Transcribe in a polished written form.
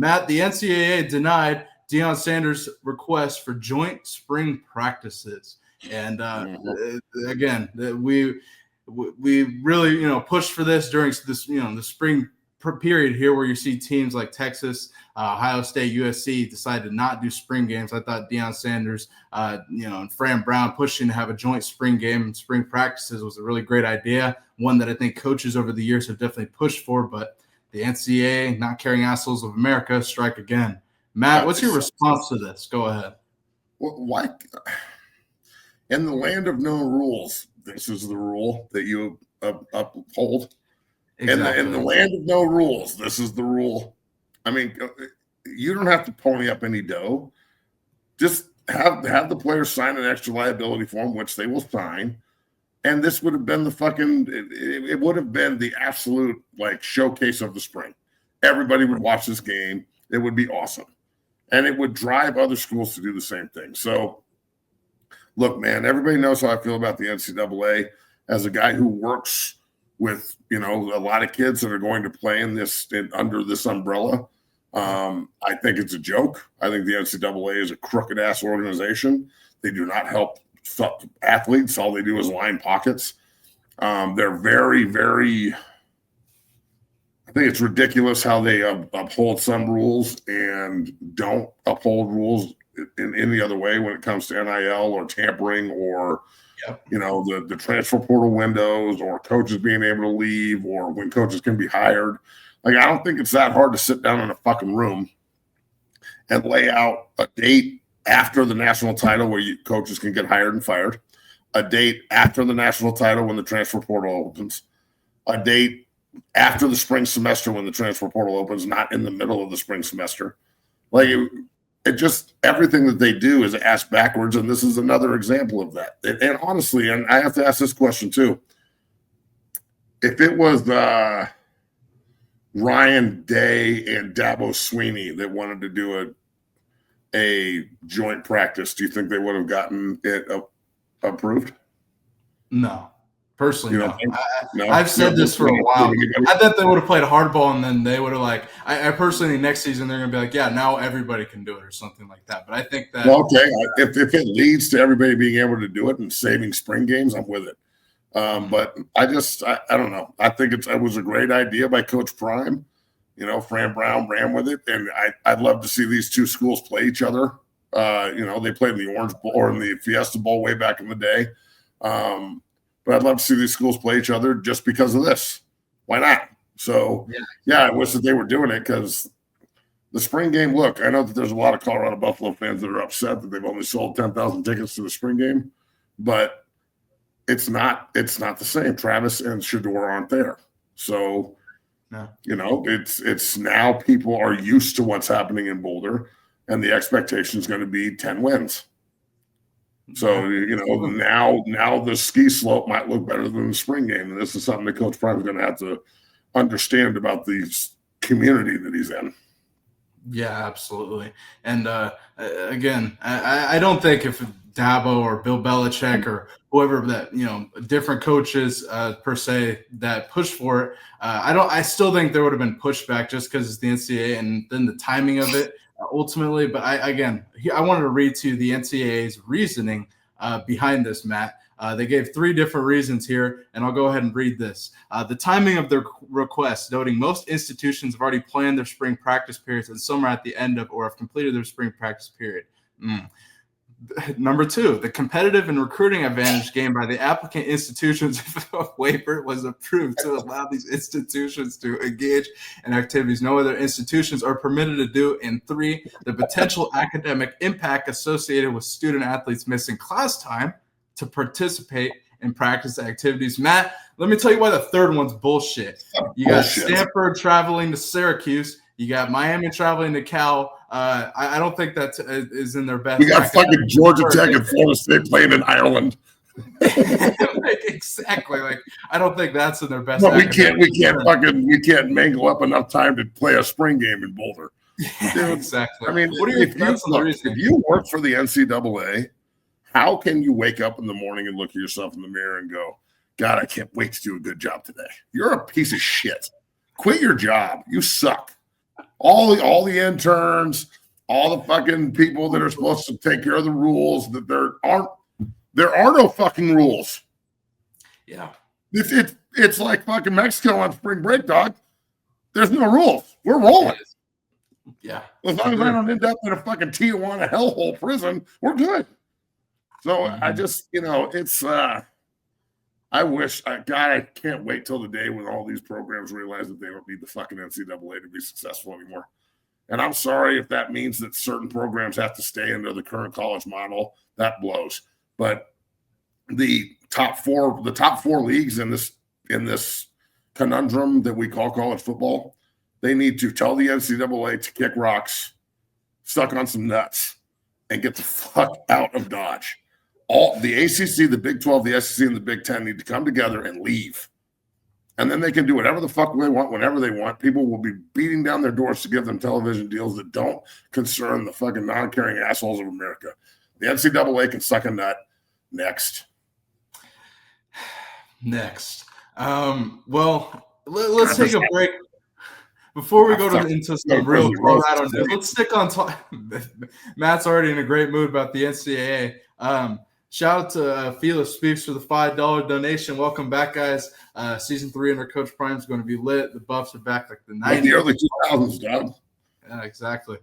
Matt, the NCAA denied Deion Sanders' request for joint spring practices. And again, we really, pushed for this during this, the spring period here where you see teams like Texas, Ohio State, USC decide to not do spring games. I thought Deion Sanders, and Fran Brown pushing to have a joint spring game and spring practices was a really great idea. One that I think coaches over the years have definitely pushed for, but the NCAA, not caring assholes of America, strike again. Matt, what's your response to this? Go ahead. Why? In the land of no rules, this is the rule that you uphold. Exactly. In the land of no rules, this is the rule. I mean, you don't have to pony up any dough. Just have the players sign an extra liability form, which they will sign. And this would have been it would have been the absolute showcase of the spring. Everybody would watch this game. It would be awesome. And it would drive other schools to do the same thing. So, look, man, everybody knows how I feel about the NCAA. As a guy who works with, a lot of kids that are going to play under this umbrella, I think it's a joke. I think the NCAA is a crooked-ass organization. They do not help athletes. All they do is line pockets. They're very, very – I think it's ridiculous how they uphold some rules and don't uphold rules in any other way when it comes to NIL or tampering or the transfer portal windows or coaches being able to leave or when coaches can be hired. I don't think it's that hard to sit down in a fucking room and lay out a date after the national title where coaches can get hired and fired, a date after the national title when the transfer portal opens, a date after the spring semester when the transfer portal opens, not in the middle of the spring semester. It just everything that they do is ass backwards, and this is another example of that. And honestly, and I have to ask this question too. If it was Ryan Day and Dabo Sweeney that wanted to do a joint practice, do you think they would have gotten it approved? No. Personally, no. I've said this for a while. I bet they would have played hardball, and then they would have I personally think next season they're going to be yeah, now everybody can do it or something like that. But I think that if it leads to everybody being able to do it and saving spring games, I'm with it. But I don't know. I think it was a great idea by Coach Prime. Fran Brown ran with it, and I'd love to see these two schools play each other. They played in the Orange Bowl or in the Fiesta Bowl way back in the day. But I'd love to see these schools play each other just because of this. Why not? So, I wish that they were doing it because the spring game, look, I know that there's a lot of Colorado Buffalo fans that are upset that they've only sold 10,000 tickets to the spring game, but it's not the same. Travis and Shedeur aren't there. So, it's now people are used to what's happening in Boulder, and the expectation is going to be 10 wins. So, now the ski slope might look better than the spring game. And this is something that Coach Prime is going to have to understand about the community that he's in. Yeah, absolutely. And again, I don't think if Dabo or Bill Belichick or whoever that, different coaches per se that push for it, I still think there would have been pushback just because it's the NCAA and then the timing of it. Ultimately, but I wanted to read to you the NCAA's reasoning behind this, Matt. They gave 3 different reasons here, and I'll go ahead and read this. The timing of their request, noting most institutions have already planned their spring practice periods and some are at the end of or have completed their spring practice period. Number 2, the competitive and recruiting advantage gained by the applicant institutions if a waiver was approved to allow these institutions to engage in activities no other institutions are permitted to do. And 3, the potential academic impact associated with student athletes missing class time to participate in practice activities. Matt, let me tell you why the third one's bullshit. You got Stanford traveling to Syracuse. You got Miami traveling to Cal. I don't think that is in their best. We got fucking Georgia Tech and Florida State playing in Ireland. Exactly. I don't think that's in their best. But we can't mangle up enough time to play a spring game in Boulder. Yeah, exactly. I mean, if you work for the NCAA, how can you wake up in the morning and look at yourself in the mirror and go, God, I can't wait to do a good job today? You're a piece of shit. Quit your job. You suck. all the interns, all the fucking people that are supposed to take care of the rules, that there are no fucking rules. Yeah. It's like fucking Mexico on spring break, dog. There's no rules. We're rolling. Yeah. As long as I don't end up in a fucking Tijuana hellhole prison, we're good. So I just, it's I wish, God, I can't wait till the day when all these programs realize that they don't need the fucking NCAA to be successful anymore. And I'm sorry if that means that certain programs have to stay under the current college model. That blows. But the top four leagues in this conundrum that we call college football, they need to tell the NCAA to kick rocks, suck on some nuts, and get the fuck out of Dodge. All the ACC, the Big 12, the SEC, and the Big 10 need to come together and leave. And then they can do whatever the fuck they want, whenever they want. People will be beating down their doors to give them television deals that don't concern the fucking non-caring assholes of America. The NCAA can suck a nut. Next. Well, let's take a break. Before we go into some real Colorado news, let's stick on Matt's already in a great mood about the NCAA. Shout out to Felix Speaks for the $5 donation. Welcome back, guys. Season 3 under Coach Prime is going to be lit. The Buffs are back like the 90s. Like the early 2000s, Doug. Yeah, exactly.